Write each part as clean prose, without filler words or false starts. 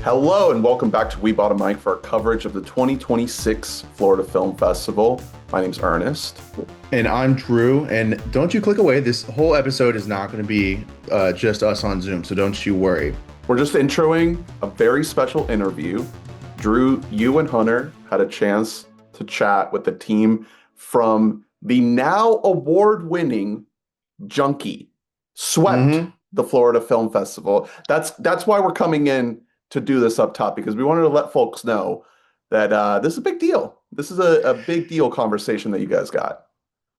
Hello and welcome back to We Bought a Mic for our coverage of the 2026 Florida Film Festival. My name's Ernest. And I'm Drew. And don't you click away. This whole episode is not going to be just us on Zoom, so don't you worry. We're just introing a very special interview. Drew, you and Hunter had a chance to chat with the team from the now award-winning Junkie. Swept the Florida Film Festival. That's why we're coming in to do this up top, because we wanted to let folks know that this is a big deal. This is a big deal conversation that you guys got.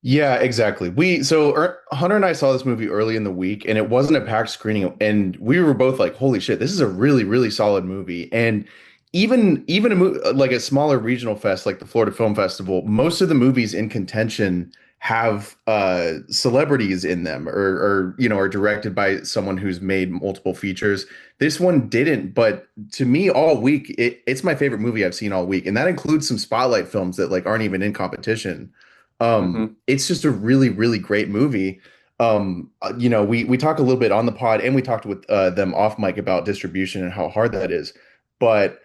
Yeah, exactly. Hunter and I saw this movie early in the week, and it wasn't a packed screening, and we were both like, "Holy shit, this is a really, really solid movie." And even like a smaller regional fest like the Florida Film Festival, most of the movies in contention have celebrities in them, or are directed by someone who's made multiple features. This one didn't, but to me, all week it's my favorite movie I've seen all week, and that includes some spotlight films that like aren't even in competition. It's just a really, really great movie. We talk a little bit on the pod, and we talked with them off mic about distribution and how hard that is. But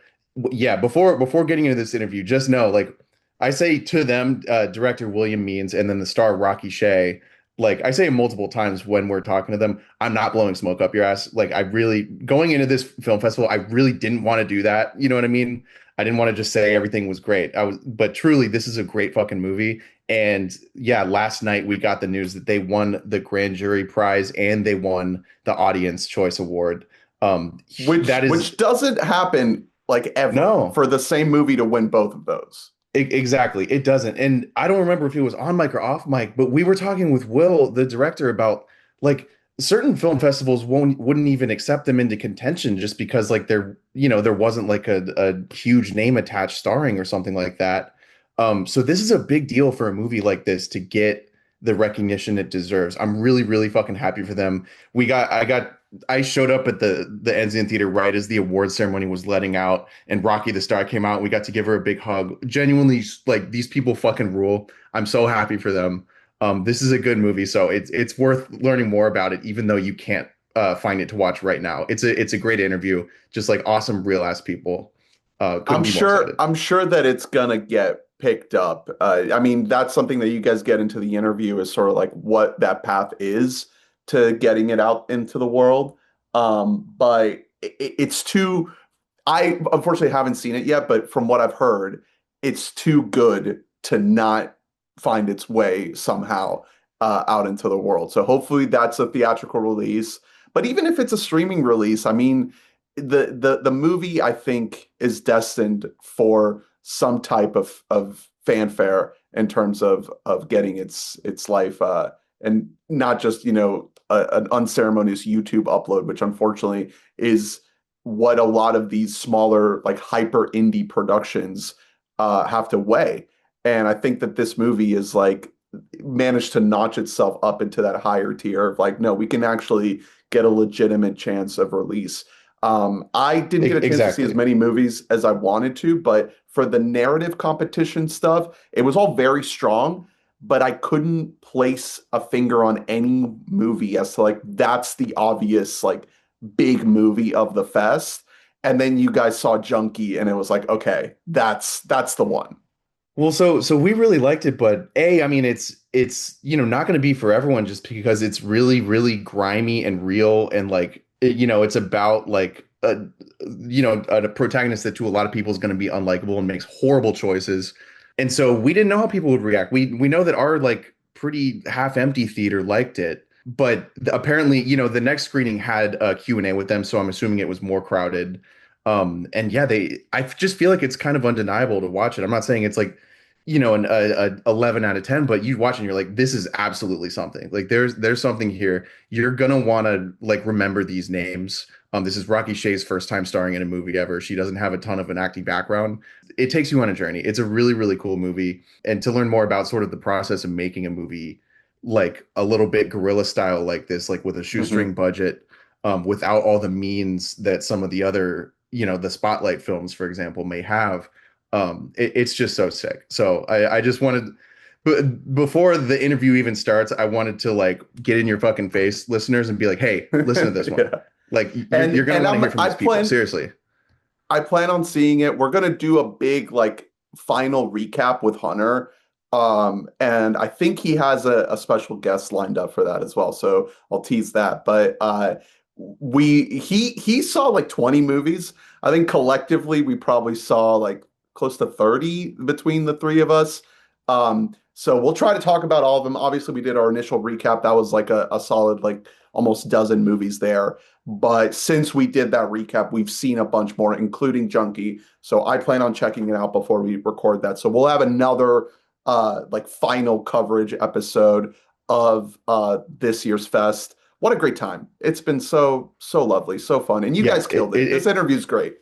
yeah, before getting into this interview, just know, like, I say to them, director William Means, and then the star Rocky Shay, like I say multiple times when we're talking to them, I'm not blowing smoke up your ass. Like, I really, going into this film festival, I really didn't want to do that. You know what I mean? I didn't want to just say everything was great. But truly, this is a great fucking movie. And yeah, last night we got the news that they won the grand jury prize and they won the Audience Choice Award. Which doesn't happen like ever for the same movie to win both of those. Exactly. It doesn't. And I don't remember if it was on mic or off mic, but we were talking with Will, the director, about like certain film festivals wouldn't even accept them into contention just because like there wasn't like a huge name attached starring or something like that. So this is a big deal for a movie like this to get the recognition it deserves. I'm really, really fucking happy for them. I showed up at the Enzian Theater right as the award ceremony was letting out, and Rocky the Star came out. We got to give her a big hug. Genuinely, like, these people fucking rule. I'm so happy for them. This is a good movie, so it's worth learning more about it, even though you can't find it to watch right now. It's a great interview, just like awesome real ass people. I'm sure that it's gonna get picked up. I mean, that's something that you guys get into the interview, is sort of like what that path is to getting it out into the world. But it's too, I unfortunately haven't seen it yet, but from what I've heard, it's too good to not find its way somehow out into the world. So hopefully that's a theatrical release. But even if it's a streaming release, I mean, the movie, I think, is destined for some type of fanfare in terms of getting its life, and not just, an unceremonious YouTube upload, which unfortunately is what a lot of these smaller, like, hyper indie productions have to weigh. And I think that this movie is like managed to notch itself up into that higher tier of like, no, we can actually get a legitimate chance of release. I didn't get a chance to see as many movies as I wanted to, but for the narrative competition stuff, it was all very strong. But I couldn't place a finger on any movie as to like, that's the obvious like big movie of the fest. And then you guys saw Junkie, and it was like, okay, that's the one. Well, so we really liked it, but I mean, it's not going to be for everyone just because it's really, really grimy and real, and like it's about like a protagonist that to a lot of people is going to be unlikable and makes horrible choices. And so we didn't know how people would react. We know that our like pretty half empty theater liked it, but apparently, the next screening had a Q&A with them, so I'm assuming it was more crowded. And yeah, I just feel like it's kind of undeniable to watch it. I'm not saying it's like, an 11 out of 10, but you watch and you're like, this is absolutely something. Like there's something here. You're gonna want to like remember these names. This is Rocky Shay's first time starring in a movie ever. She doesn't have a ton of an acting background. It takes you on a journey. It's a really, really cool movie. And to learn more about sort of the process of making a movie, like a little bit guerrilla style like this, like with a shoestring budget, without all the means that some of the other, the spotlight films, for example, may have. It's just so sick. So I just wanted, before the interview even starts, I wanted to like get in your fucking face, listeners, and be like, hey, listen to this one. Yeah. Like you're gonna want to hear from these people. Seriously. I plan on seeing it. We're gonna do a big like final recap with Hunter. And I think he has a special guest lined up for that as well. So I'll tease that. But he saw like 20 movies. I think collectively we probably saw like close to 30 between the three of us. So we'll try to talk about all of them. Obviously, we did our initial recap. That was like a solid like almost dozen movies there. But since we did that recap, we've seen a bunch more, including Junkie. So I plan on checking it out before we record that. So we'll have another like final coverage episode of this year's fest. What a great time. It's been so lovely, so fun. And you Yeah, guys killed it. This interview's great.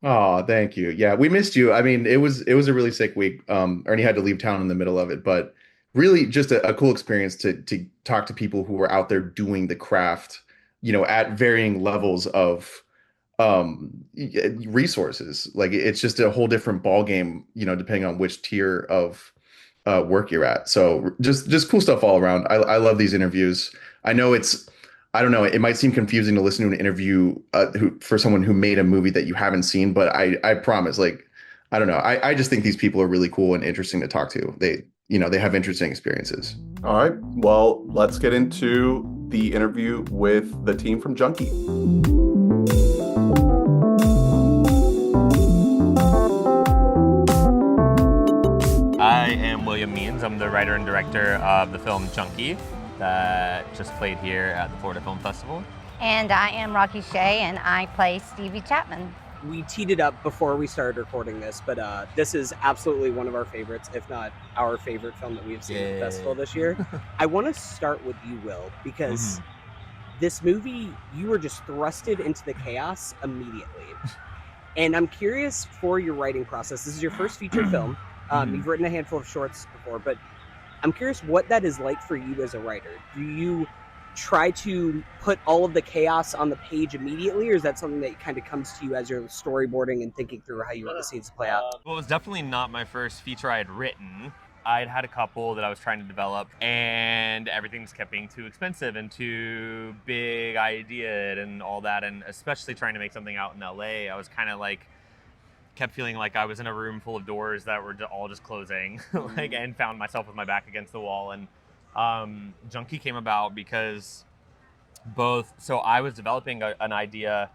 oh, thank you. Yeah, we missed you. I mean, it was a really sick week. Ernie had to leave town in the middle of it, but really just a cool experience to talk to people who were out there doing the craft, at varying levels of resources. Like it's just a whole different ball game, depending on which tier of work you're at. So just cool stuff all around. I love these interviews. I know I don't know, it might seem confusing to listen to an interview for someone who made a movie that you haven't seen, but I promise, like, I don't know. I just think these people are really cool and interesting to talk to. They have interesting experiences. All right. Well, let's get into the interview with the team from Junkie. I am William Means. I'm the writer and director of the film Junkie that just played here at the Florida Film Festival. And I am Rocky Shay, and I play Stevie Chapman. We teed it up before we started recording this, but this is absolutely one of our favorites, if not our favorite film that we've seen at the festival this year. I want to start with you, Will, because this movie, you were just thrusted into the chaos immediately. And I'm curious for your writing process. This is your first feature film. You've written a handful of shorts before, but I'm curious what that is like for you as a writer. Do you try to put all of the chaos on the page immediately, or is that something that kind of comes to you as you're storyboarding and thinking through how you want the scenes to play out? Well, it was definitely not my first feature I had written. I'd had a couple that I was trying to develop, and everything just kept being too expensive and too big idea and all that, and especially trying to make something out in LA, I was kind of like kept feeling like I was in a room full of doors that were all just closing, and found myself with my back against the wall. And Junkie came about because so I was developing an idea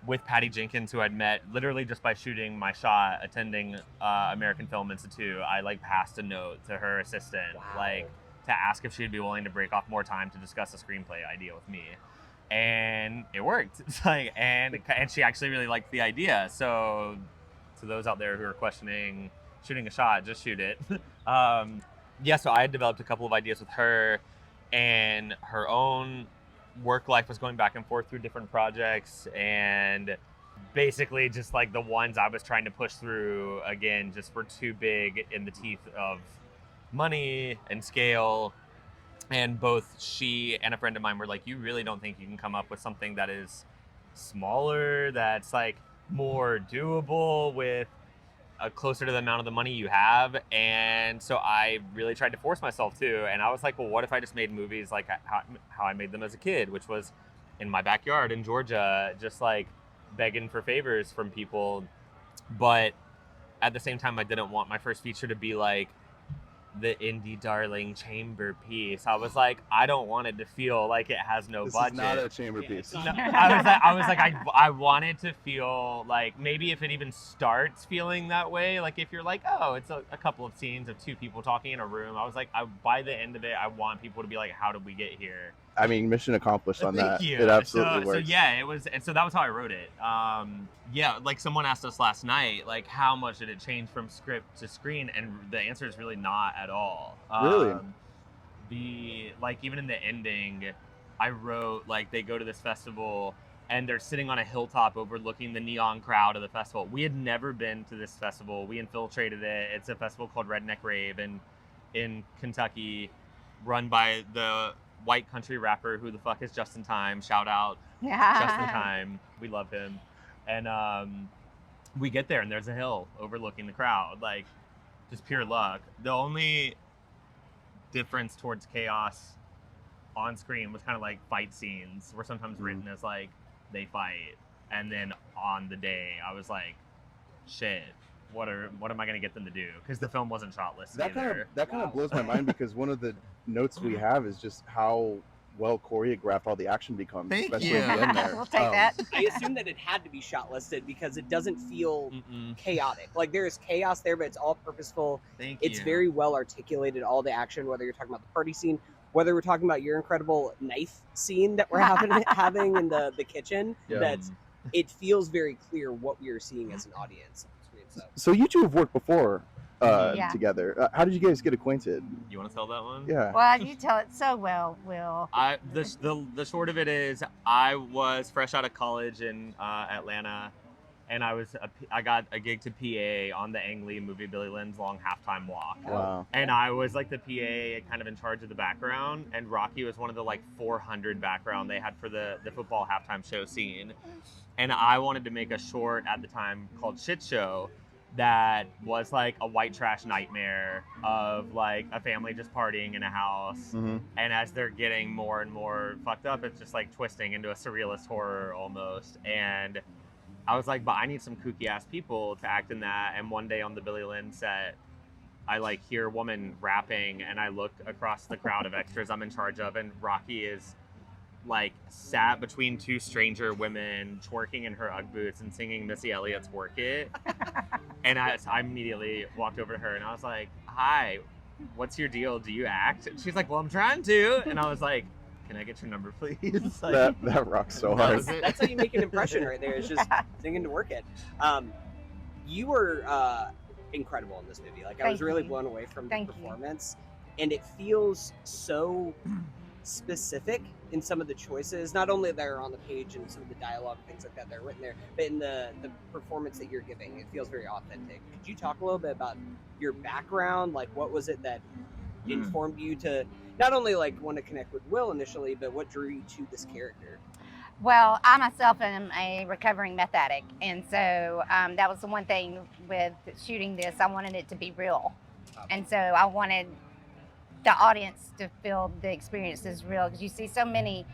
with Patty Jenkins, who I'd met literally just by shooting my shot, attending American Film Institute. I passed a note to her assistant, to ask if she'd be willing to break off more time to discuss a screenplay idea with me. And it worked. And she actually really liked the idea. So to those out there who are questioning shooting a shot, just shoot it. So I had developed a couple of ideas with her, and her own work life was going back and forth through different projects, and basically just the ones I was trying to push through, again, just were too big in the teeth of money and scale. And both she and a friend of mine were like, you really don't think you can come up with something that is smaller, that's more doable with closer to the amount of the money you have? And so I really tried to force myself to, and I was like, well, what if I just made movies like how I made them as a kid, which was in my backyard in Georgia, just begging for favors from people. But at the same time, I didn't want my first feature to be the indie darling chamber piece. I was like, I don't want it to feel like it has no budget. This is not a chamber piece. No, I want it to feel maybe if it even starts feeling that way, if you're oh, it's a couple of scenes of two people talking in a room. I was by the end of it, I want people to be how did we get here? I mean, mission accomplished on that. Thank you. It absolutely works. So yeah, it was, and so that was how I wrote it. Someone asked us last night, how much did it change from script to screen? And the answer is really not at all. Really? Even in the ending, I wrote, they go to this festival and they're sitting on a hilltop overlooking the neon crowd of the festival. We had never been to this festival. We infiltrated it. It's a festival called Redneck Rave in Kentucky, run by the white country rapper who the fuck is Justin Time. Shout out Justin Time. We love him. And we get there and there's a hill overlooking the crowd, just pure luck. The only difference towards chaos on screen was kind of fight scenes were sometimes written as they fight. And then on the day, I was like, shit, what am I gonna get them to do? Because the film wasn't shortlisted. That kind of blows my mind because one of the notes we have is just how well choreographed all the action becomes, Thank especially you. at the end there. We'll take that. I assume that it had to be shot-listed because it doesn't feel chaotic. Like there is chaos there, but it's all purposeful. It's very well articulated, all the action, whether you're talking about the party scene, whether we're talking about your incredible knife scene that we're having in the kitchen. Yeah. It feels very clear what we are seeing as an audience. So you two have worked before Yeah. together. How did you guys get acquainted? You want to tell that one? Yeah. Well, you tell it so well, Will. The short of it is, I was fresh out of college in Atlanta, and I got a gig to PA on the Ang Lee movie Billy Lynn's Long Halftime Walk. Wow. And I was like the PA, kind of in charge of the background, and Rocky was one of the like 400 background they had for the football halftime show scene. And I wanted to make a short at the time called Shit Show that was like a white trash nightmare of like a family just partying in a house. Mm-hmm. And as they're getting more and more fucked up, it's just like twisting into a surrealist horror almost. And I was like, but I need some kooky ass people to act in that. And one day on the Billy Lynn set, I like hear a woman rapping, and I look across the crowd of extras I'm in charge of, and Rocky is like sat between two stranger women twerking in her Ugg boots and singing Missy Elliott's Work It. And I immediately walked over to her and I was like, hi, what's your deal? Do you act? And she's like, well, I'm trying to. And I was like, can I get your number, please? Like, that rocks so hard. That's how you make an impression right there. It's just singing to Work It. You were incredible in this movie. Like I was really blown away from the performance. And it feels so specific in some of the choices, not only that are on the page and some of the dialogue, things like that are written there, but in the performance that you're giving, it feels very authentic. Could you talk a little bit about your background? Like what was it that informed you to not only like want to connect with Will initially, but what drew you to this character? Well, I myself am a recovering meth addict, and so that was the one thing with shooting this. I wanted it to be real, and so I wanted the audience to feel the experience is real, because you see so many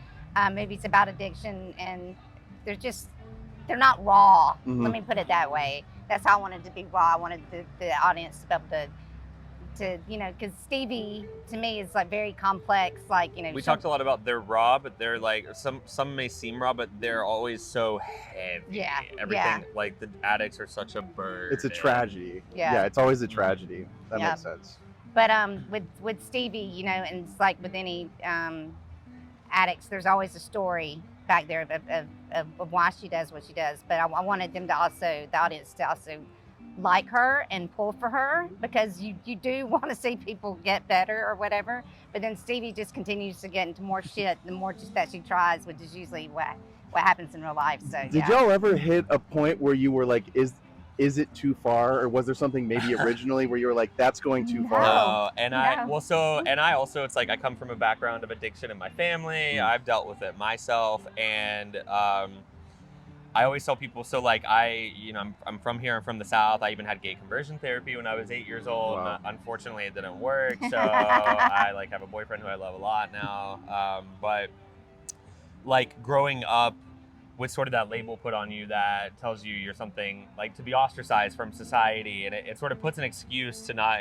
movies about addiction and they're not raw. Let me put it that way. That's how I wanted it to be raw. I wanted the audience to be able to because Stevie to me is like very complex. Like we talked a lot about they're raw, but they're like some may seem raw, but they're always so heavy. Yeah. Everything like the addicts are such a burden. It's a tragedy. Yeah. It's always a tragedy. That makes sense. But with Stevie, and it's like with any addicts, there's always a story back there of why she does what she does. But I wanted them to the audience to also like her and pull for her, because you do want to see people get better or whatever. But then Stevie just continues to get into more shit the more just that she tries, which is usually what happens in real life. So did y'all ever hit a point where you were like, is it too far, or was there something maybe originally where you were like, that's going too far? No, and I also it's like I come from a background of addiction in my family. I've dealt with it myself, and I always tell people, so like I'm from here, I'm from the South. I even had gay conversion therapy when I was 8 years old. Wow. Unfortunately, it didn't work. So I like have a boyfriend who I love a lot now. But like growing up with sort of that label put on you that tells you you're something, like to be ostracized from society, and it sort of puts an excuse to not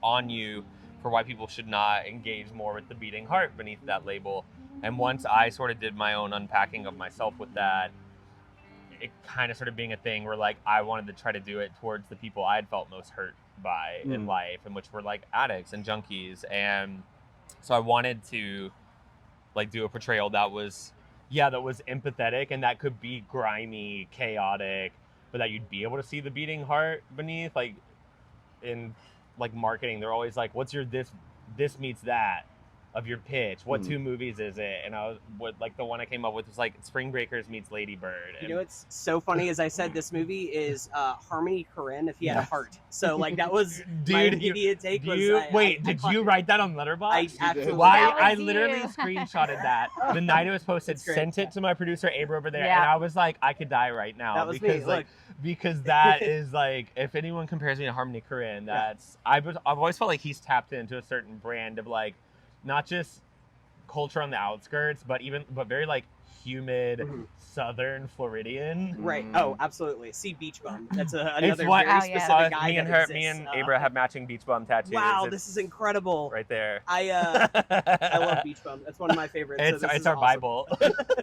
on you for why people should not engage more with the beating heart beneath that label. And once I sort of did my own unpacking of myself with that, it kind of started being a thing where like I wanted to try to do it towards the people I had felt most hurt by in life, and which were like addicts and junkies. And so I wanted to like do a portrayal that was empathetic and that could be grimy, chaotic, but that you'd be able to see the beating heart beneath. Like in like marketing, they're always like, what's your this meets that of your pitch? What two movies is it? And I was the one I came up with was like Spring Breakers meets Lady Bird. You know what's so funny? As I said, this movie is Harmony Korine if he had a heart. So like that was my immediate take. Did you write that on Letterboxd? I absolutely. I literally screenshotted that the night it was posted, sent it to my producer Abra over there, and I was like, I could die right now. That was because me. Because that is like, if anyone compares me to Harmony Korine, I've always felt like he's tapped into a certain brand of like, not just culture on the outskirts, but very like humid southern Floridian. Right. Oh, absolutely. See Beach Bum. That's another It's what very specific guy me and that her, exists. me and Abra have matching beach bum tattoos. Wow, It's this is incredible. right there. I love Beach Bum. That's one of my favorites. It's, so this it's is our awesome. Bible.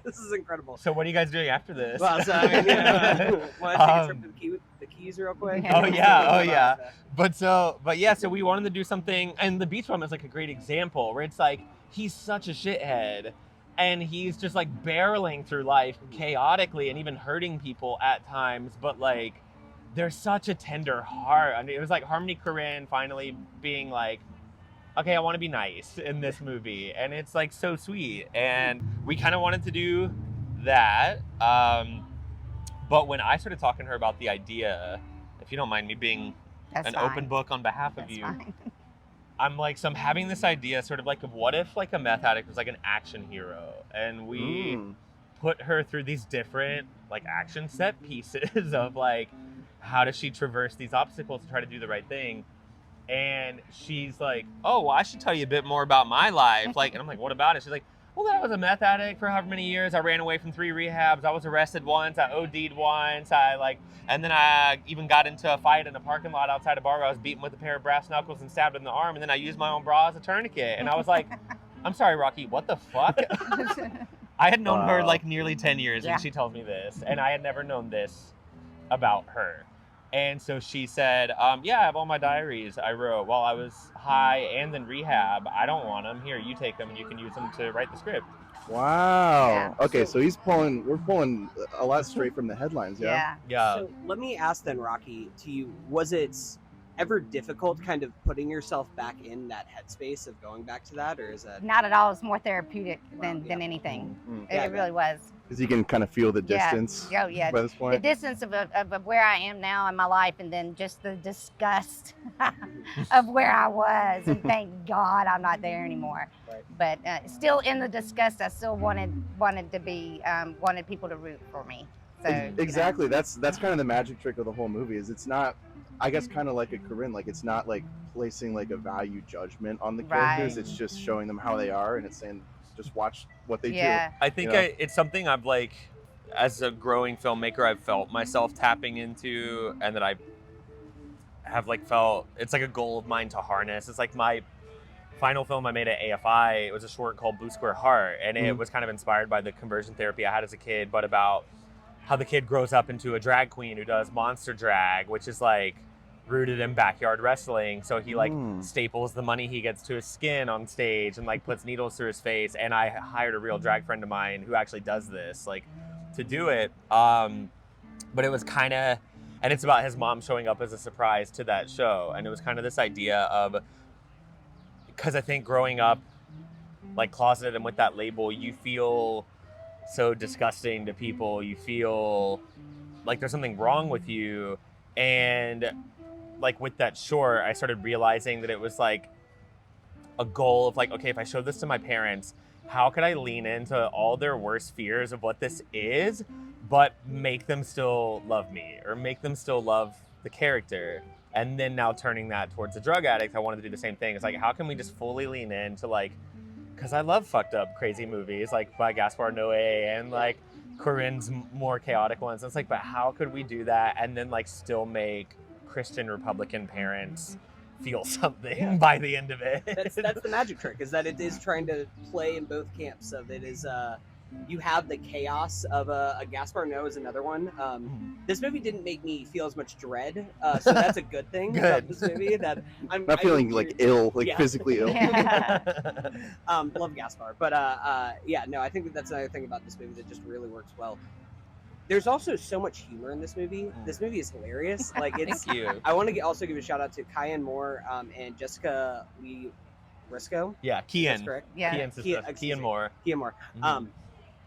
This is incredible. So what are you guys doing after this? Well, so, I mean, want to take a trip to the Keys real quick? Oh yeah. But yeah, so we wanted to do something, and the beach bum is like a great example where it's like he's such a shithead, and he's just like barreling through life chaotically and even hurting people at times, but like there's such a tender heart. I mean, it was like Harmony Korine finally being like, okay, I want to be nice in this movie, and it's like so sweet, and we kind of wanted to do that. But when I started talking to her about the idea, if you don't mind me being That's an fine. open book on behalf of That's you, fine. I'm like, so I'm having this idea sort of like of what if like a meth addict was like an action hero, and we put her through these different like action set pieces of like, how does she traverse these obstacles to try to do the right thing? And she's like, oh, well, I should tell you a bit more about my life. Like, and I'm like, what about it? She's like, well, I was a meth addict for however many years. I ran away from 3 rehabs. I was arrested once. I OD'd once. And then I even got into a fight in a parking lot outside a bar where I was beaten with a pair of brass knuckles and stabbed in the arm. And then I used my own bra as a tourniquet. And I was like, I'm sorry, Rocky, what the fuck? I had known her like nearly 10 years, Yeah. and she tells me this. And I had never known this about her. And so she said, yeah, I have all my diaries I wrote while I was high and in rehab. I don't want them. Here, you take them and you can use them to write the script. Wow. Yeah. Okay, so we're pulling a lot straight from the headlines, yeah? Yeah. So let me ask then, Rocky, to you, was it ever difficult kind of putting yourself back in that headspace of going back to that, or is that... Not at all. It's more therapeutic than yeah. anything. Mm. It really was. Because you can kind of feel the Yeah. distance Oh, yeah. by this The point. distance of where I am now in my life, and then just the disgust of where I was. And thank God I'm not there anymore. Right. But still in the disgust, I still wanted to be wanted people to root for me. So you know. Exactly. That's kind of the magic trick of the whole movie. Is it's not, I guess, kind of like a Corinne. Like it's not like placing like a value judgment on the characters. Right. It's just showing them how they are, and it's saying just watch what they Yeah. I think Yeah. it's something I've like, as a growing filmmaker, I've felt myself tapping into, and that I have like felt, it's like a goal of mine to harness. It's like my final film I made at AFI, it was a short called Blue Square Heart, and it was kind of inspired by the conversion therapy I had as a kid, but about how the kid grows up into a drag queen who does monster drag, which is like rooted in backyard wrestling. So he like staples the money he gets to his skin on stage and like puts needles through his face. And I hired a real drag friend of mine who actually does this, like, to do it. But it was kind of, and it's about his mom showing up as a surprise to that show. And it was kind of this idea of, because I think growing up like closeted and with that label, you feel so disgusting to people. You feel like there's something wrong with you. And like with that short, I started realizing that it was like a goal of like, okay, if I showed this to my parents, how could I lean into all their worst fears of what this is, but make them still love me or make them still love the character? And then now turning that towards a drug addict, I wanted to do the same thing. It's like, how can we just fully lean into like, because I love fucked up, crazy movies like by Gaspar Noé and like Corinne's more chaotic ones. It's like, but how could we do that and then like still make Christian Republican parents feel something by the end of it? That's the magic trick, is that it is trying to play in both camps. Of it is, you have the chaos of a Gaspar Noé is another one. This movie didn't make me feel as much dread, so that's a good thing about this movie. That I'm not feeling like ill, like physically ill. Love Gaspar, but yeah, no, I think that's another thing about this movie that just really works well. There's also so much humor in this movie. This movie is hilarious. Like it's. Thank you. I want to also give a shout out to Kyan Moore and Jessica Lee Risco. Yeah, That's Kian. correct. Yeah. Kian Moore. Kian Moore.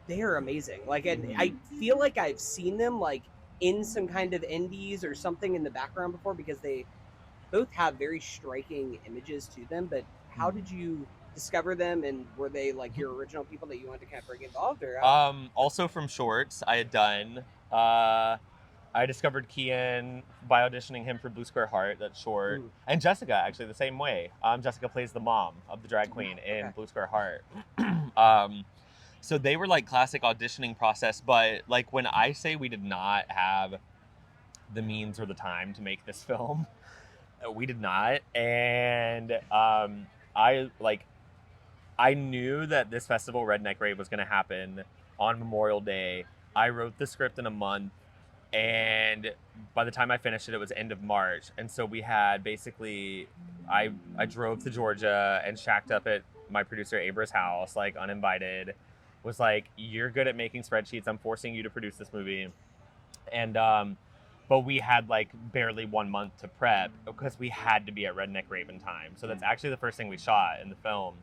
They are amazing. Like, and I feel like I've seen them like in some kind of indies or something in the background before, because they both have very striking images to them. But how did you discover them, and were they like your original people that you wanted to kind of bring involved, or? Also from shorts I had done. I discovered Kian by auditioning him for Blue Square Heart, that short. And Jessica, actually, the same way. Jessica plays the mom of the drag queen in Blue Square Heart. So they were like classic auditioning process, but like when I say we did not have the means or the time to make this film, we did not. And I knew that this festival, Redneck Rave, was going to happen on Memorial Day. I wrote the script in a month, and by the time I finished it, it was end of March. And so we had basically, I drove to Georgia and shacked up at my producer Abra's house, like uninvited, was like, you're good at making spreadsheets. I'm forcing you to produce this movie. And, but we had like barely 1 month to prep because we had to be at Redneck Rave in time. So that's actually the first thing we shot in the film.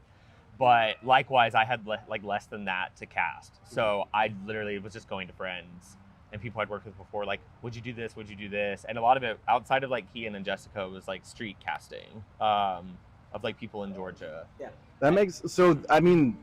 But likewise, I had like less than that to cast. So I literally was just going to friends and people I'd worked with before, like, would you do this? Would you do this? And a lot of it outside of like Kian and Jessica was like street casting of like people in Georgia. Yeah. That makes, so, I mean,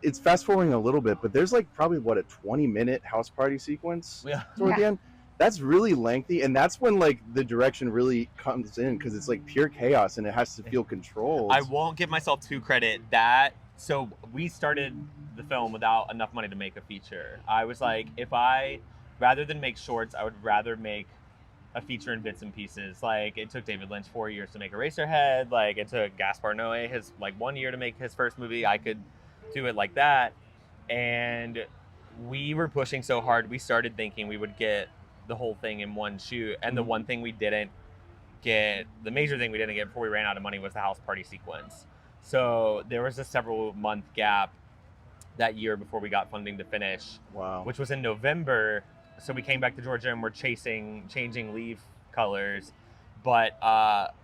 it's fast forwarding a little bit, but there's like probably what, a 20-minute house party sequence toward the end. That's really lengthy, and that's when like the direction really comes in because it's like pure chaos and it has to feel controlled. I won't give myself too credit that. So we started the film without enough money to make a feature. I was like, if I, rather than make shorts, I would rather make a feature in bits and pieces. Like it took David Lynch 4 years to make Eraserhead. Like it took Gaspar Noé his like 1 year to make his first movie. I could do it like that. And we were pushing so hard. We started thinking we would get the whole thing in one shoot. And the one thing we didn't get, the major thing we didn't get before we ran out of money was the house party sequence. So there was a several month gap that year before we got funding to finish. Wow. Which was in November. So we came back to Georgia and we're changing leaf colors. But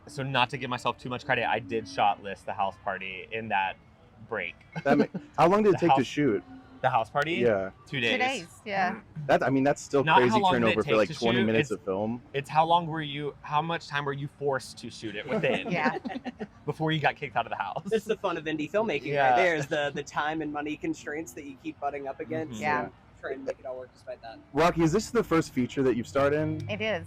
so not to give myself too much credit, I did shot list the house party in that break. How long did it take to shoot? The house party? Yeah. 2 days. 2 days, yeah. That's still Not crazy how long did it turnover for take like to 20 shoot, minutes of film. It's how much time were you forced to shoot it within? Yeah. Before you got kicked out of the house. That's the fun of indie filmmaking right there, is the time and money constraints that you keep butting up against. Mm-hmm. Yeah. Try and make it all work despite that. Rocky, is this the first feature that you've starred in? It is.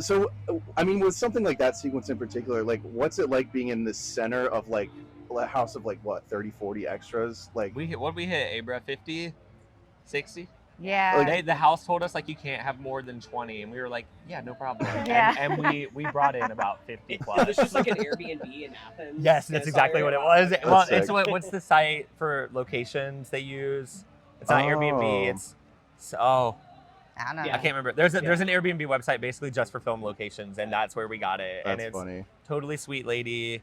So, I mean, with something like that sequence in particular, like, what's it like being in the center of, like, a house of, like, what, 30, 40 extras? Like, we hit 50, 60? Yeah. The house told us, like, you can't have more than 20, and we were like, yeah, no problem. Yeah. And we brought in about 50 It plus. was just like an Airbnb in Athens. Yes, that's exactly what it was. That's Well, sick. it's what's the site for locations they use? It's not Airbnb. It's I don't know. I can't remember. There's an Airbnb website basically just for film locations, and that's where we got it. That's and it's funny. totally sweet lady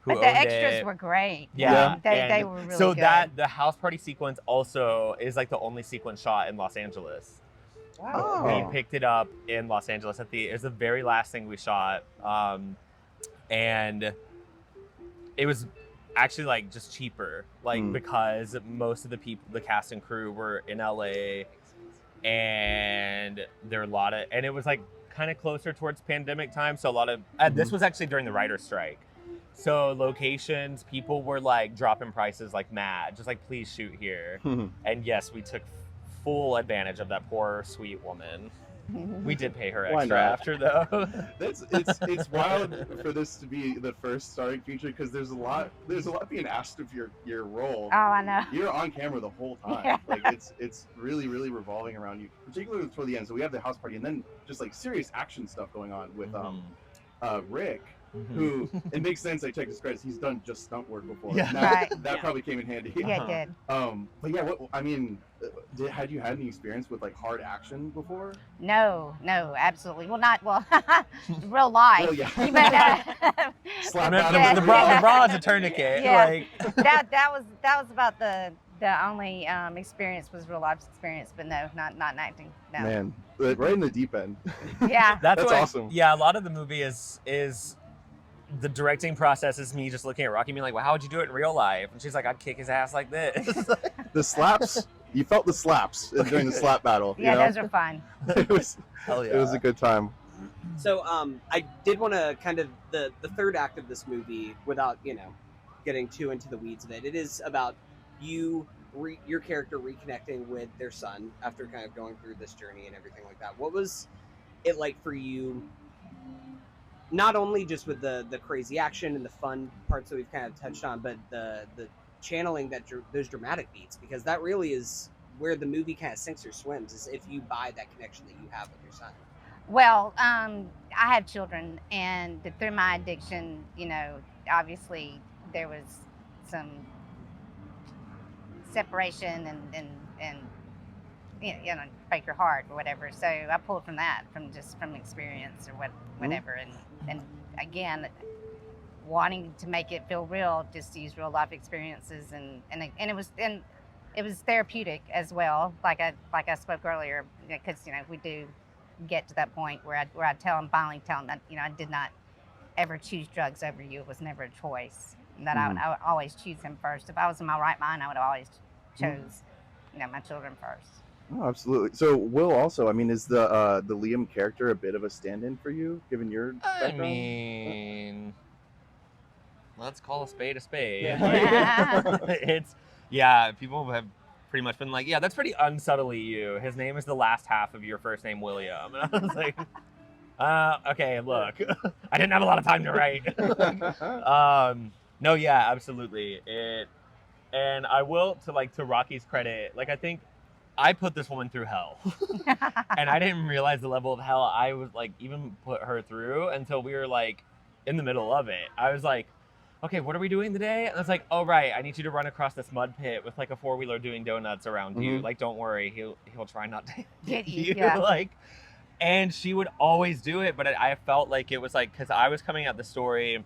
who But the owned extras it. were great. Yeah, They were really so good. that the house party sequence also is like the only sequence shot in Los Angeles. Wow. We picked it up in Los Angeles it was the very last thing we shot, and it was actually like just cheaper, like because most of the cast and crew were in LA, and there were a lot of, and it was like kind of closer towards pandemic time, so a lot of this was actually during the writer's strike. So locations, people were like dropping prices like mad, just like, please shoot here. And yes, we took full advantage of that poor sweet woman. We did pay her Why extra not? after though. It's wild for this to be the first starring feature because there's a lot being asked of your role. Oh, I know. You're on camera the whole time. Yeah. Like it's really revolving around you, particularly toward the end. So we have the house party and then just like serious action stuff going on with Rick. Who, it makes sense, I checked his credits, he's done just stunt work before. Yeah. That probably came in handy. Yeah, it did. But yeah, had you had any experience with like hard action before? No, absolutely. Well, real life. Oh, yeah. You meant, Slap The bra is a tourniquet. Yeah. Like that was about the only experience was real life experience, but no, not acting. No. Man, right in the deep end. Yeah. That's awesome. Yeah, a lot of the movie is the directing process is me just looking at Rocky and being like, well, how would you do it in real life? And she's like, I'd kick his ass like this. The slaps, you felt the slaps during the slap battle. Yeah, you know? those are fun. It was Hell yeah. It was a good time. So I did want to kind of the third act of this movie, without getting too into the weeds of it. It is about your character reconnecting with their son after kind of going through this journey and everything like that. What was it like for you? Not only just with the crazy action and the fun parts that we've kind of touched on, but the channeling those dramatic beats, because that really is where the movie kind of sinks or swims, is if you buy that connection that you have with your son. Well, I have children, and through my addiction, obviously there was some separation and break your heart or whatever. So I pulled from that, from experience or whatever, and again, wanting to make it feel real, just use real life experiences, and it was therapeutic as well. Like I spoke earlier, because we do get to that point where I finally tell them that I did not ever choose drugs over you. It was never a choice. And that I would always choose him first. If I was in my right mind, I would have always chose my children first. Oh, absolutely. So Will, also, I mean, is the Liam character a bit of a stand-in for you, given your background? I mean, let's call a spade a spade. Yeah. People have pretty much been like, yeah, that's pretty unsubtly you. His name is the last half of your first name, William. And I was like, okay, look, I didn't have a lot of time to write. No, yeah, absolutely. And I will, to Rocky's credit, I think I put this woman through hell. And I didn't realize the level of hell I was even put her through until we were in the middle of it. I was like, okay, what are we doing today? And I was like, oh, right, I need you to run across this mud pit with a four-wheeler doing donuts around you. Don't worry, he'll try not to hit you. Yeah. And she would always do it, but I felt like it was because I was coming at the story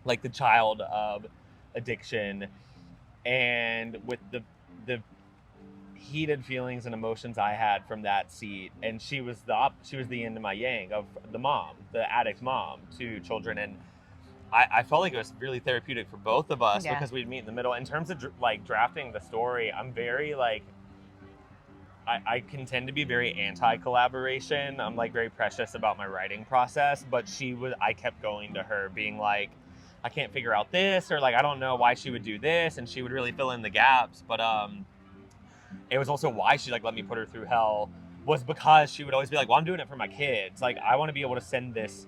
the child of addiction, and with the heated feelings and emotions I had from that seat, and she was the yin to my yang of the mom, the addict mom to children, and I felt like it was really therapeutic for both of us because we'd meet in the middle. In terms of drafting the story, I'm very I can tend to be very anti-collaboration. I'm very precious about my writing process, but I kept going to her being I can't figure out this, or I don't know why she would do this, and she would really fill in the gaps. But it was also why she let me put her through hell, was because she would always be well, I'm doing it for my kids. I want to be able to send this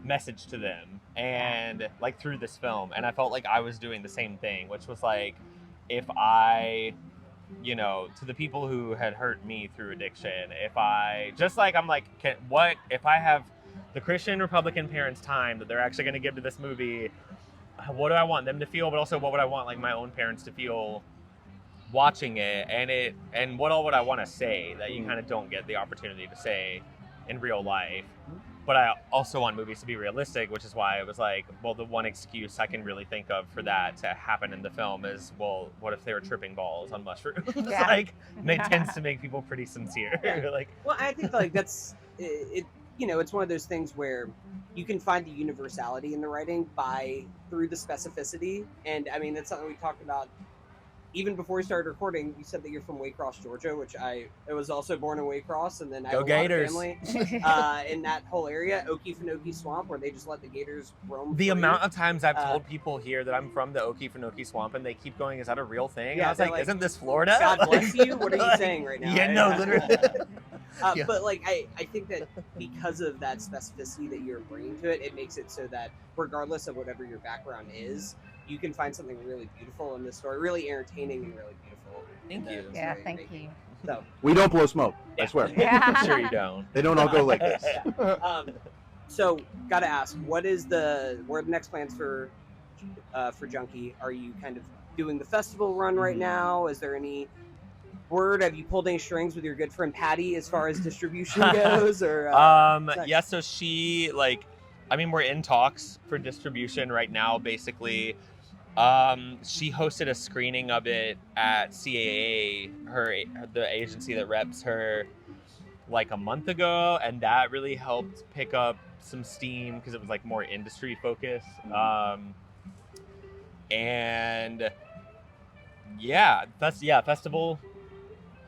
message to them, and through this film. And I felt like I was doing the same thing, which was if I, to the people who had hurt me through addiction, if I just what if I have the Christian Republican parents' time that they're actually going to give to this movie, what do I want them to feel, but also what would I want my own parents to feel watching it, and what all would I want to say that you kind of don't get the opportunity to say in real life. But I also want movies to be realistic, which is why I was the one excuse I can really think of for that to happen in the film is, what if they were tripping balls on mushrooms? Yeah. It tends to make people pretty sincere. Well, I think that's it. It's one of those things where you can find the universality in the writing through the specificity, and I mean that's something we talked about. Even before we started recording, you said that you're from Waycross, Georgia, which I was also born in Waycross, and then I have a lot of family in that whole area, Okefenokee Swamp, where they just let the gators roam free. Amount of times I've told people here that I'm from the Okefenokee Swamp, and they keep going, is that a real thing? Yeah, and I was isn't this Florida? God bless you. What are you saying right now? Yeah, no, literally. But I think that because of that specificity that you're bringing to it, it makes it so that regardless of whatever your background is, you can find something really beautiful in this story, really entertaining and really beautiful. Thank you. Yeah, thank you. So we don't blow smoke. I swear. Yeah. Sure you don't. They don't all go like this. So gotta ask, what are the next plans for Junkie? Are you kind of doing the festival run right now? Is there any word? Have you pulled any strings with your good friend Patty as far as distribution goes? Or yeah, so she we're in talks for distribution right now, basically. She hosted a screening of it at CAA, the agency that reps her, a month ago, and that really helped pick up some steam because it was more industry focused. And festival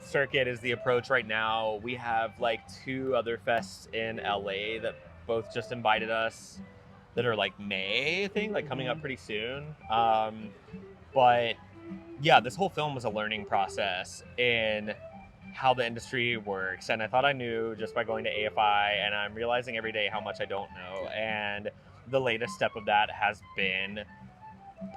circuit is the approach right now. We have 2 other fests in LA that both just invited us, that are May, I think, coming up pretty soon. But yeah, this whole film was a learning process in how the industry works. And I thought I knew just by going to AFI, and I'm realizing every day how much I don't know. And the latest step of that has been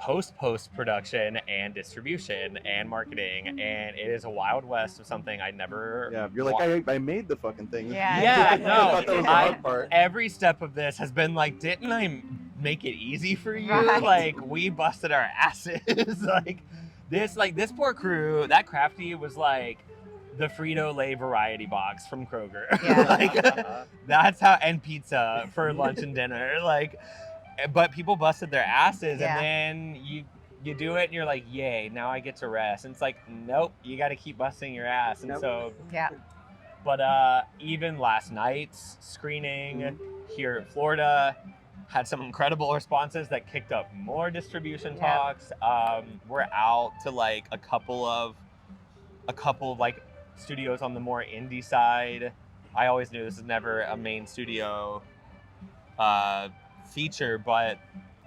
post production and distribution and marketing, and it is a wild west of something I never. Yeah, you're like, I made the fucking thing. Yeah. I thought that was the hard part. Every step of this has been like, didn't I make it easy for you? Right. Like, we busted our asses. This poor crew, that Crafty was like the Frito-Lay variety box from Kroger. Yeah. That's how, and pizza for lunch and dinner. But people busted their asses, Yeah. and then you do it, and you're like, yay, now I get to rest. And it's like, nope, you got to keep busting your ass. And so, Yeah. but even last night's screening here in Florida had some incredible responses that kicked up more distribution Yeah. talks. We're out to like a couple of like studios on the more indie side. I always knew this is never a main studio feature, but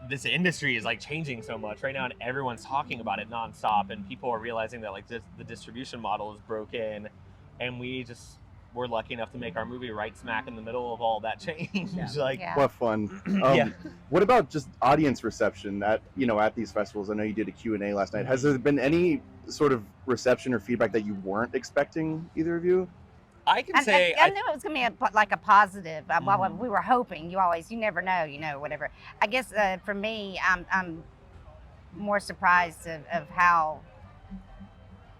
this industry is like changing so much right now, and everyone's talking about it nonstop, and people are realizing that like the distribution model is broken, and we're lucky enough to make our movie right smack in the middle of all that change. Yeah. Yeah. What fun. Yeah. What about just audience reception at these festivals? I know you did a Q&A last night. Has there been any sort of reception or feedback that you weren't expecting, either of you? I can say I knew it was going to be a positive. Well, we were hoping. You never know, whatever. I guess for me, I'm more surprised of how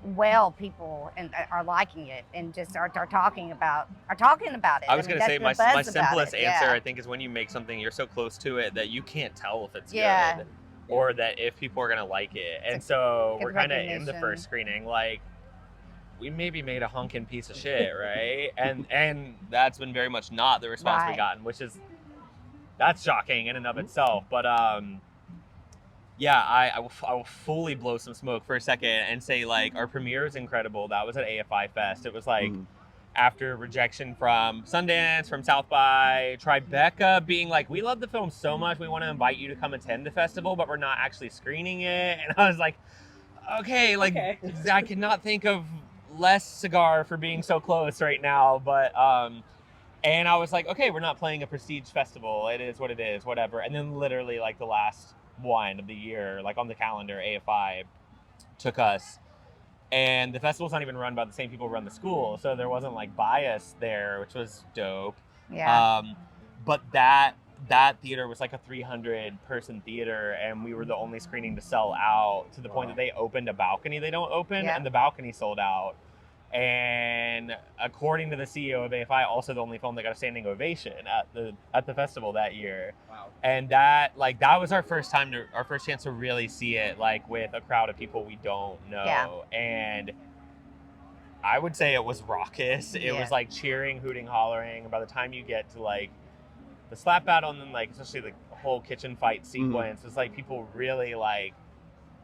well people are liking it and just are talking about it. I was going to say my simplest answer, Yeah. I think, is when you make something, you're so close to it that you can't tell if it's Yeah. good or that if people are going to like it. And so good we're kind of in the recognition. first screening, like, we maybe made a honking piece of shit, right? and that's been very much not the response we Right. gotten, that's shocking in and of itself. But yeah, I will fully blow some smoke for a second and say, like, our premiere is incredible. That was at AFI Fest. It was like after rejection from Sundance, from South by, Tribeca being like, we love the film so much, we want to invite you to come attend the festival, but we're not actually screening it. And I was like, okay, I could not think of less cigar for being so close right now. But and I was like, okay, we're not playing a prestige festival, it is what it is, whatever. And then literally like the last one of the year, like on the calendar, AFI took us, and the festival's not even run by the same people who run the school, so there wasn't like bias there, which was dope. Yeah. But that theater was like a 300 person theater, and we were the only screening to sell out, to the point that they opened a balcony they don't open, Yeah. and the balcony sold out. And according to the CEO of AFI, also the only film that got a standing ovation at the festival that year. Wow. And that was our first chance to really see it, like, with a crowd of people we don't know. Yeah. And I would say it was raucous. It Yeah. was like cheering, hooting, hollering. And by the time you get to like the slap battle, and then like especially the whole kitchen fight sequence, it's like people really like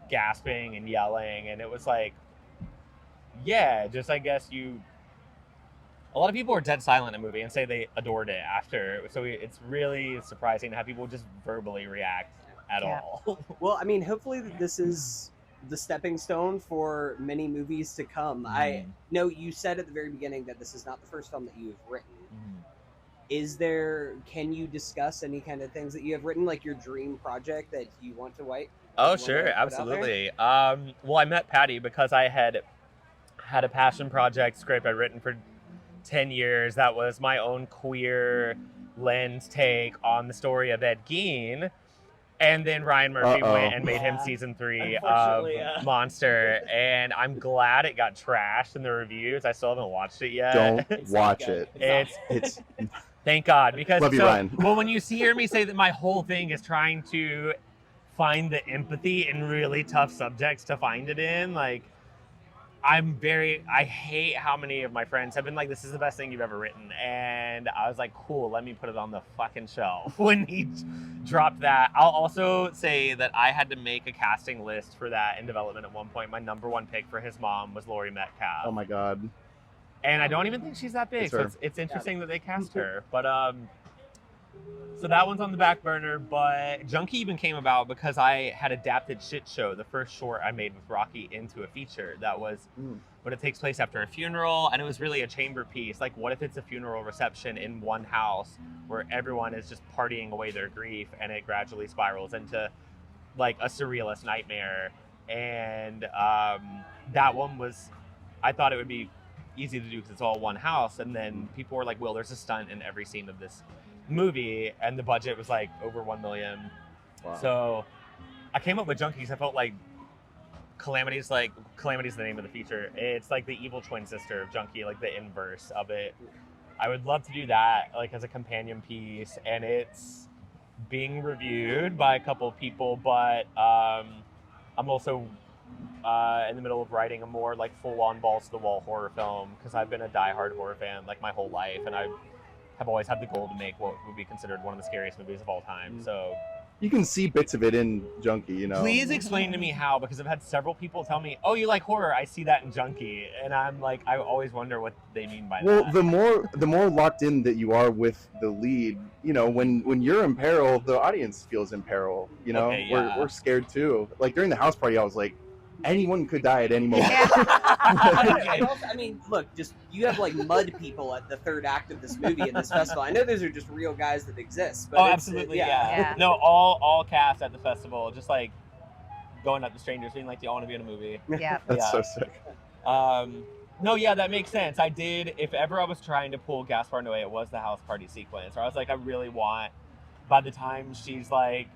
gasping and yelling, and it was like, yeah, just I guess a lot of people are dead silent in a movie and say they adored it after. So it's really surprising to have people just verbally react at Yeah. all. Well, I mean, hopefully this is the stepping stone for many movies to come. I know you said at the very beginning that this is not the first film that you've written. Can you discuss any kind of things that you have written, like your dream project that you want to write? Oh, Want to sure, put out absolutely. Well, I met Patty because I had a passion project script I'd written for 10 years that was my own queer lens take on the story of Ed Gein. And then Ryan Murphy went and made him Yeah. season 3 of Unfortunately, yeah. Monster. And I'm glad it got trashed in the reviews. I still haven't watched it yet. Don't It's watch not good. it. It's It's thank God, because Love you, Ryan. well, when you hear me say that my whole thing is trying to find the empathy in really tough subjects to find it in, like, I hate how many of my friends have been like, this is the best thing you've ever written. And I was like, cool, let me put it on the fucking shelf when he dropped that. I'll also say that I had to make a casting list for that in development at one point. My number one pick for his mom was Laurie Metcalf. oh my god. And I don't even think she's that big, It's so her. it's interesting that they cast her. But so that one's on the back burner. But Junkie even came about because I had adapted Shit Show, the first short I made with Rocky, into a feature that was, but it takes place after a funeral, and it was really a chamber piece. Like, what if it's a funeral reception in one house where everyone is just partying away their grief, and it gradually spirals into like a surrealist nightmare. And that one was, I thought it would be easy to do because it's all one house. And then people were like, well, there's a stunt in every scene of this movie. And the budget was like over $1 million. Wow. So I came up with Junkie because I felt like Calamity's the name of the feature. It's like the evil twin sister of Junkie, like the inverse of it. I would love to do that like as a companion piece, and it's being reviewed by a couple of people, but I'm also in the middle of writing a more like full-on balls-to-the-wall horror film because I've been a diehard horror fan like my whole life, and I have always had the goal to make what would be considered one of the scariest movies of all time. So you can see bits of it in Junkie, you know. please explain to me how, because I've had several people tell me, oh, you like horror, I see that in Junkie, and I'm like, I always wonder what they mean by that. Well, the more locked in that you are with the lead, you know, when you're in peril, the audience feels in peril, you know. Okay, yeah. We're scared too. Like during the house party, I was like, anyone could die at any moment. I mean, look, just you have like mud people at the third act of this movie in this festival. I know those are just real guys that exist. But oh, absolutely, yeah. No, all cast at the festival, just like going up to strangers, being like, "Do y'all want to be in a movie?" Yeah. That's so sick. No, yeah, that makes sense. I did. If ever I was trying to pull Gaspar Noé, it was the house party sequence. Where I was like, I really want. By the time she's like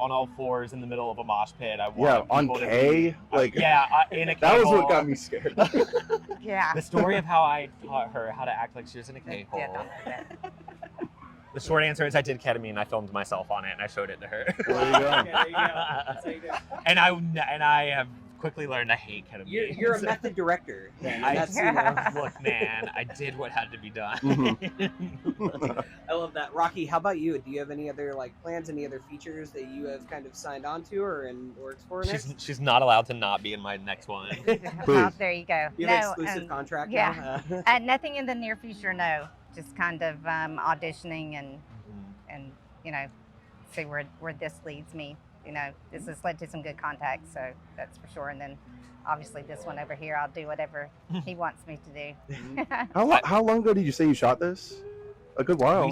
on all fours in the middle of a mosh pit, I want on people to K, be, like in a that was K-hole. what got me scared. Yeah. The story of how I taught her how to act like she was in a K-hole. Yeah, don't do that. The short answer is I did ketamine. I filmed myself on it and I showed it to her. There you go. Okay, there you go. That's how you do it. And I have quickly learned I hate ketamine. You're a method director. Then. I, That's, look, man, I did what had to be done. I love that. Rocky, how about you? Do you have any other like plans, any other features that you have kind of signed on to or in works for next? She's not allowed to not be in my next one. Well, there you go. You have an exclusive contract yeah. now? Nothing in the near future, no. Just kind of auditioning and you know, see where this leads me. You know, this has led to some good contacts, so that's for sure. And then obviously this one over here, I'll do whatever he wants me to do. How long ago did you say you shot this? A good while.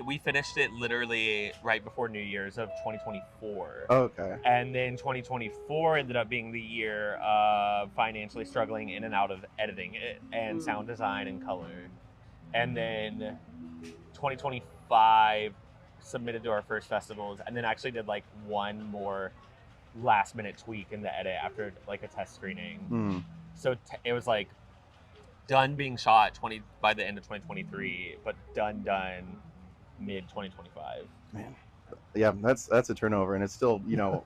We finished it literally right before New Year's of 2024. Oh, okay. And then 2024 ended up being the year of financially struggling in and out of editing it and sound design and color. And then 2025 submitted to our first festivals, and then actually did like one more last minute tweak in the edit after like a test screening. So it was like done being shot by the end of 2023, but done mid 2025. Man, yeah, that's a turnover, and it's still, you know,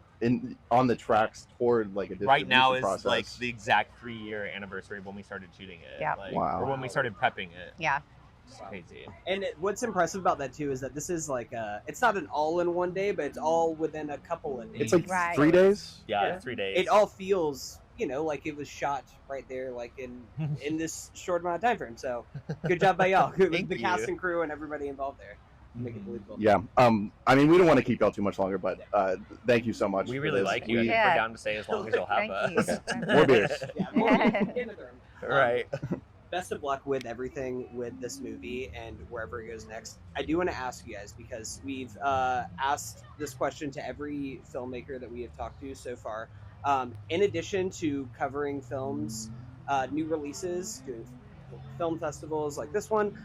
on the tracks toward like a distribution right now is process. like the exact 3-year anniversary of when we started shooting it. Yeah. Like, Wow. Or when we started prepping it. Yeah. It's crazy. And what's impressive about that too is that this is like it's not an all in one day, but it's all within a couple of days. It's like Right. 3 days. Yeah, Yeah. it's 3 days. It all feels, you know, like it was shot right there, like in this short amount of time frame. So good job by y'all, Thank the you. cast and crew and everybody involved there. Make it believable. Yeah. I mean, we don't want to keep y'all too much longer, but thank you so much. We for really this. like you. I think Yeah. we're down to stay as long as you'll have Thank us. you. More beers. Yeah, more in the room. Right. Best of luck with everything with this movie and wherever it goes next. I do want to ask you guys, because we've asked this question to every filmmaker that we have talked to so far. In addition to covering films, new releases, doing film festivals like this one,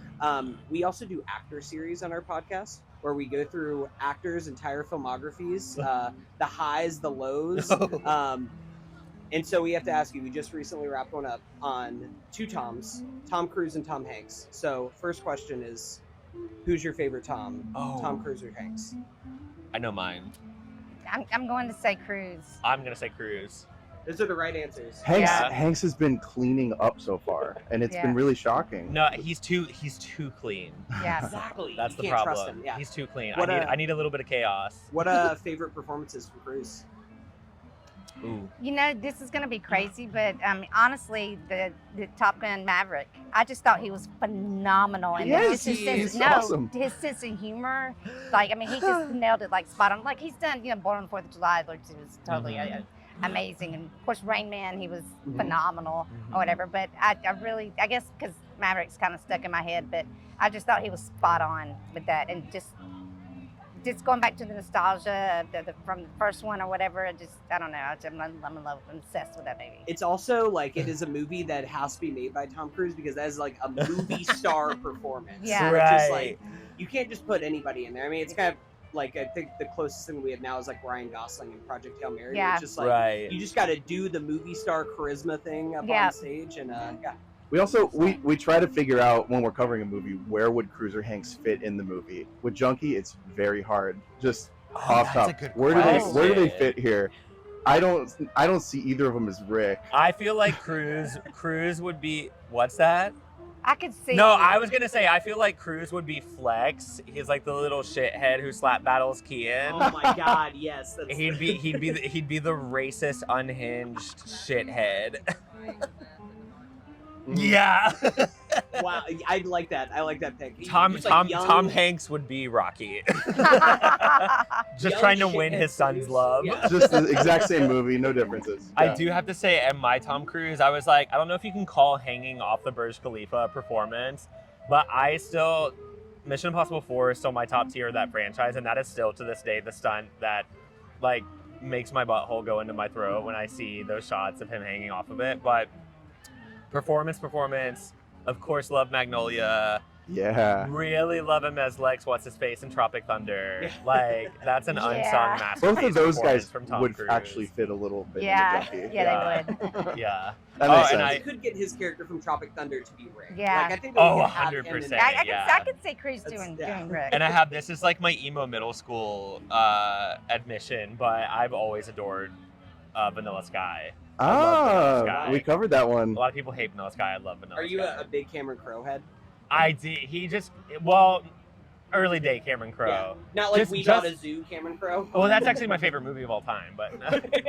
we also do actor series on our podcast where we go through actors' entire filmographies, the highs, the lows. And so we have to ask you, we just recently wrapped one up on two Toms, Tom Cruise and Tom Hanks. So first question is, who's your favorite Tom? Oh. Tom Cruise or Hanks? I know mine. I'm going to say Cruise. I'm gonna say Cruise. Those are the right answers. Hanks has been cleaning up so far, and it's been really shocking. No, he's too clean. Yeah. Exactly. That's You the can't trust problem. him. Yeah. He's too clean. What I need a little bit of chaos. What favorite performances from Cruise? Ooh. You know, this is going to be crazy, but honestly, the Top Gun Maverick, I just thought he was phenomenal. And Yes, just he's awesome. his sense of humor, like, I mean, he just nailed it like spot on. Like, he's done, you know, Born on the 4th of July, which was totally amazing. And of course, Rain Man, he was phenomenal or whatever. But I really, I guess because Maverick's kind of stuck in my head, but I just thought he was spot on with that. And just just going back to the nostalgia of from the first one or whatever. I don't know. I'm in love. I'm obsessed with that movie. It's also like it is a movie that has to be made by Tom Cruise because that is like a movie star performance. Yeah. It's just like you can't just put anybody in there. I mean, it's kind of like I think the closest thing we have now is like Ryan Gosling in Project Hail Mary. Yeah. It's just like you just got to do the movie star charisma thing up on stage, and yeah. We also we try to figure out when we're covering a movie where would Cruise or Hanks fit in the movie. With Junkie, it's very hard. Just off top, where do they fit here? I don't see either of them as Rick. I feel like Cruise would be. What's that? I could see. No, I was gonna say I feel like Cruise would be Flex. He's like the little shithead who slap battles Kian. Oh my God, yes. He'd be the racist, unhinged shithead. Yeah. Wow, I like that. I like that pick. Tom Hanks would be Rocky. Just trying to win his son's love. Yeah. Just the exact same movie, no differences. I do have to say, at my Tom Cruise, I was like, I don't know if you can call hanging off the Burj Khalifa a performance, but Mission Impossible 4 is still my top tier of that franchise, and that is still to this day the stunt that like makes my butthole go into my throat when I see those shots of him hanging off of it. But performance. Of course, love Magnolia. Yeah. Really love him as Lex What's-His-Face in Tropic Thunder. Like, that's an unsung masterpiece. Both of those guys from Tom would Cruise. actually fit a little bit Yeah, into Junkie. yeah, they would. Yeah. That makes and sense. You could get his character from Tropic Thunder to be Rick. Yeah. Like, I think that we could have him 100%. in- I could see Cruise doing Rick. And this is like my emo middle school admission, but I've always adored Vanilla Sky. I love Vanilla Sky. We covered that one. A lot of people hate Vanilla Sky. I love Vanilla Are you Sky. a big Cameron Crowe head? I did. Early day Cameron Crowe. Yeah. Not like We Got a Zoo Cameron Crowe? Well, that's actually my favorite movie of all time, but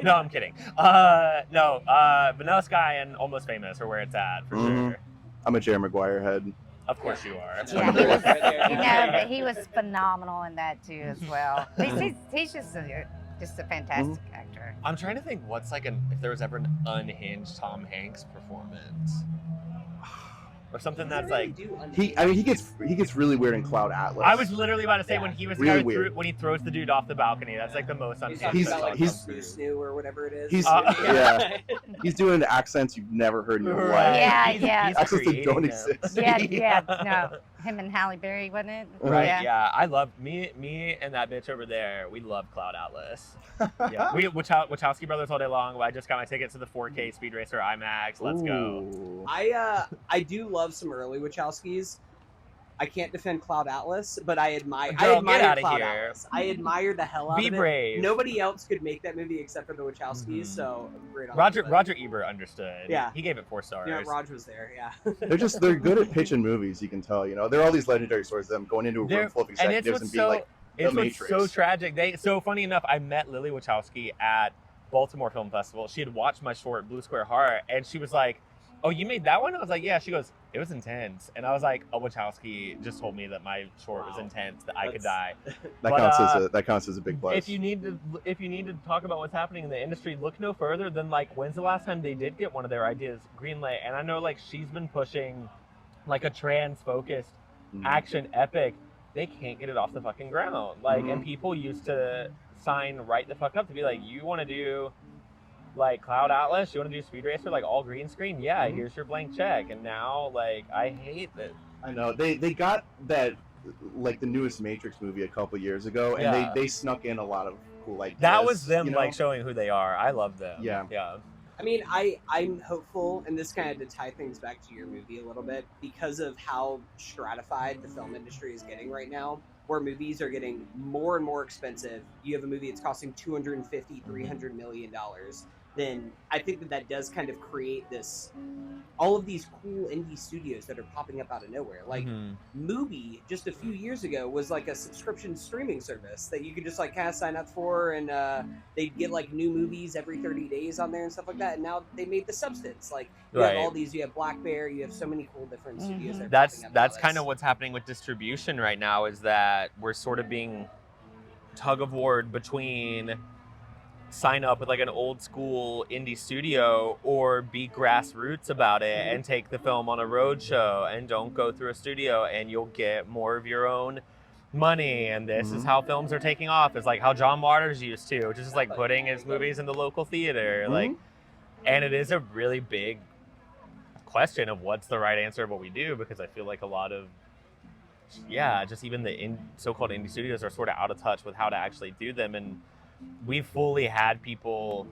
no, I'm kidding. Vanilla Sky and Almost Famous are where it's at, for sure. I'm a Jerry Maguire head. Of course you are. Yeah, but he was phenomenal in that too as well. He's just a fantastic actor. I'm trying to think what's like if there was ever an unhinged Tom Hanks performance. Or something that's like he gets really weird in Cloud Atlas. I was literally about to say when he was really weird. when he throws the dude off the balcony. That's like the most unhinged. He's new or whatever it is. He's doing accents you've never heard in your life. Yeah. Accents that don't exist. Yeah. No, him and Halle Berry, wasn't it? Right. Yeah. I love me and that bitch over there. We love Cloud Atlas. Yeah. We Wachowski brothers all day long. I just got my tickets to the 4K Speed Racer IMAX. Let's go. I do love some early Wachowskis. I can't defend Cloud Atlas, but I admire Cloud Atlas. I admire the hell out of it. Be brave. Nobody else could make that movie except for the Wachowskis, so great on Roger Ebert understood. Yeah. He gave it 4 stars. Yeah, Raj was there, yeah. They're good at pitching movies, you can tell, you know. There are all these legendary stories of them going into a room full of executives and being like, The Matrix. It's so tragic. So funny enough, I met Lily Wachowski at Baltimore Film Festival. She had watched my short Blue Square Heart, and she was like, "Oh, you made that one?" I was like, "Yeah." She goes, "It was intense," and I was like, "Oh, Wachowski just told me that my short was intense, that I could die." That counts as a big plus. If you need to talk about what's happening in the industry, look no further than like when's the last time they did get one of their ideas greenlit? And I know like she's been pushing like a trans-focused action epic. They can't get it off the fucking ground. Like, and people used to sign right the fuck up to be like, you want to do like Cloud Atlas, you want to do Speed Racer, like all green screen? Yeah, here's your blank check. And now, like, I hate that. I know they got that like the newest Matrix movie a couple years ago, and they snuck in a lot of cool ideas. That was them, you know? like showing who they are. I love them. Yeah. I mean, I'm hopeful, and this kind of to tie things back to your movie a little bit, because of how stratified the film industry is getting right now, where movies are getting more and more expensive. You have a movie that's costing $250-300 million. Then I think that does kind of create all of these cool indie studios that are popping up out of nowhere. Like Mubi just a few years ago was like a subscription streaming service that you could just like kind of sign up for, and they'd get like new movies every 30 days on there and stuff like that. And now they made The Substance. Like you have all these, you have Black Bear, you have so many cool different studios. That are popping up That's kind of what's happening with distribution right now, is that we're sort of being tug of war between sign up with like an old school indie studio or be grassroots about it and take the film on a road show and don't go through a studio, and you'll get more of your own money, and this is how films are taking off. It's like how John Waters used to, which is just like putting his movies in the local theater. Like, and it is a really big question of what's the right answer of what we do, because I feel like a lot of just even the so-called indie studios are sort of out of touch with how to actually do them. And we fully had people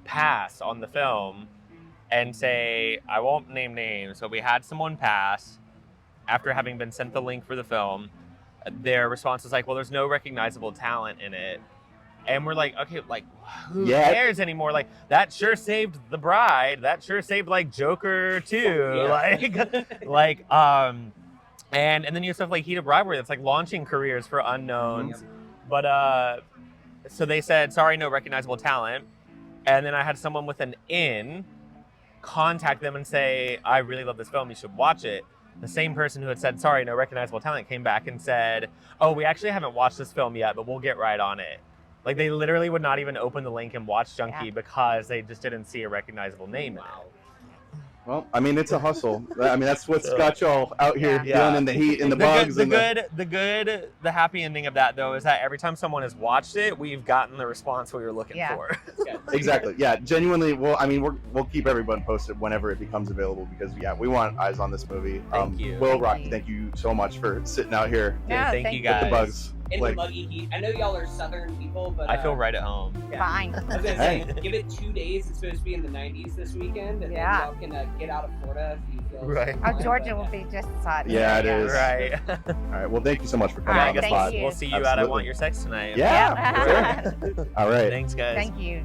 pass on the film and say, I won't name names, but we had someone pass after having been sent the link for the film. Their response was like, well, there's no recognizable talent in it. And we're like, okay, like, who cares anymore? Like, that sure saved The Bride. That sure saved, like, Joker 2. And then you have stuff like Heat of Rivalry that's, like, launching careers for unknowns. But, so they said, sorry, no recognizable talent. And then I had someone with an in contact them and say, I really love this film, you should watch it. The same person who had said, sorry, no recognizable talent, came back and said, oh, we actually haven't watched this film yet, but we'll get right on it. Like, they literally would not even open the link and watch Junkie because they just didn't see a recognizable name in it. Well, I mean, it's a hustle. I mean, that's what's got y'all out here dealing in the heat and the bugs. The happy ending of that, though, is that every time someone has watched it, we've gotten the response we were looking for. Exactly. Yeah, genuinely. Well, I mean, we'll keep everyone posted whenever it becomes available, because we want eyes on this movie. Thank you. Will, Rocky, thank you so much for sitting out here. Thank you guys. With the bugs. In the muggy heat. I know y'all are southern people, but I feel right at home. Fine. I was gonna say, give it 2 days. It's supposed to be in the 90s this weekend, and then y'all can get out of Florida if you feel. Right. Oh, Georgia will be just as hot. Yeah, it is. Right. All right. Well, thank you so much for coming on the thank pod. you. We'll see you at I Want Your Sex tonight. Yeah. Sure. All right. Thanks, guys. Thank you.